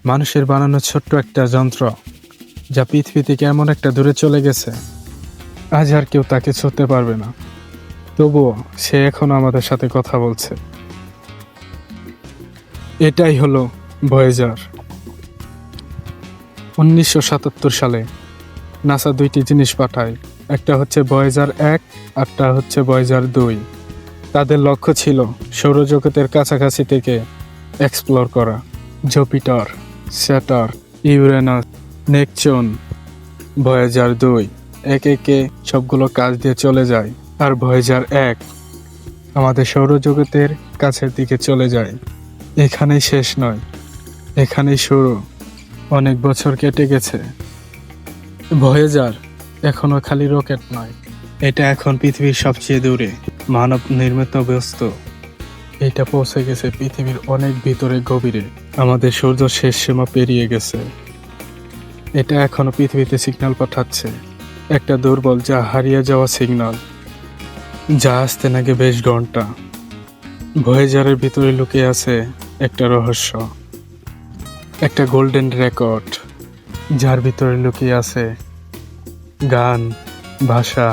মানুষের বানানো ছোট্ট একটা যন্ত্র, যা পৃথিবী থেকে এমন একটা দূরে চলে গেছে, আজ আর কেউ তাকে ছুঁতে পারবে না। তবুও সে এখনো আমাদের সাথে কথা বলছে। এটাই হলো ভয়েজার। 1977 সালে নাসা দুইটি জিনিস পাঠায়, একটা হচ্ছে ভয়েজার 1, আরটা হচ্ছে ভয়েজার 2। তাদের লক্ষ্য ছিল সৌরজগতের কাছাকাছি থেকে এক্সপ্লোর করা। Jupiter, Saturn, Uranus, Neptune. Voyager 2 একে একে সবগুলো কাজ দিয়ে চলে যায়, আর ভয়েজার 1 আমাদের সৌরজগতের কাছের দিকে চলে যায়। এখানেই শেষ নয়, এখানেই শুরু। অনেক বছর কেটে গেছে। ভয়েজার এখনো খালি রকেট নয়, এটা এখন পৃথিবীর সবচেয়ে দূরে মানব নির্মিত বস্তু। এটা পৌঁছে গেছে পৃথিবীর অনেক ভিতরে, গভীরে। আমাদের সূর্য শেষ সীমা পেরিয়ে গেছে। এটা এখনো পৃথিবীতে সিগন্যাল পাঠাচ্ছে, একটা দুর্বল যা হারিয়ে যাওয়া সিগন্যাল, যা আসতে নাকি বেশ ঘন্টা। ভয়েজারের ভিতরে লুকিয়ে আছে একটা রহস্য, একটা গোল্ডেন রেকর্ড, যার ভিতরে লুকিয়ে আছে গান, ভাষা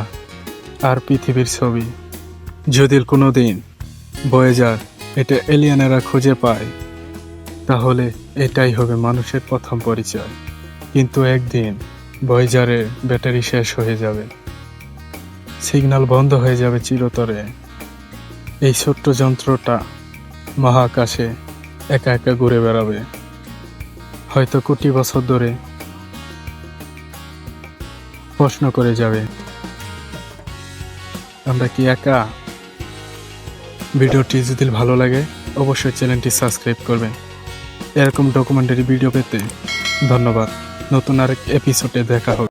আর পৃথিবীর ছবি। যদি কোনোদিন ভয়েজার এটা এলিয়েনেরা খুঁজে পায়, তাহলে এটাই হবে মানুষের প্রথম পরিচয়। কিন্তু একদিন ভয়েজারের ব্যাটারি শেষ হয়ে যাবে, সিগন্যাল বন্ধ হয়ে যাবে চিরতরে। এই ছোট্ট যন্ত্রটা মহাকাশে একা একা ঘুরে বেড়াবে, হয়তো কোটি বছর ধরে প্রশ্ন করে যাবে, আমরা কি একা? ভিডিওটি যদি ভালো লাগে অবশ্যই চ্যানেলটি সাবস্ক্রাইব করবেন। এরকম ডকুমেন্টারি ভিডিও পেতে ধন্যবাদ। নতুন আরেক এপিসোডে দেখা হবে।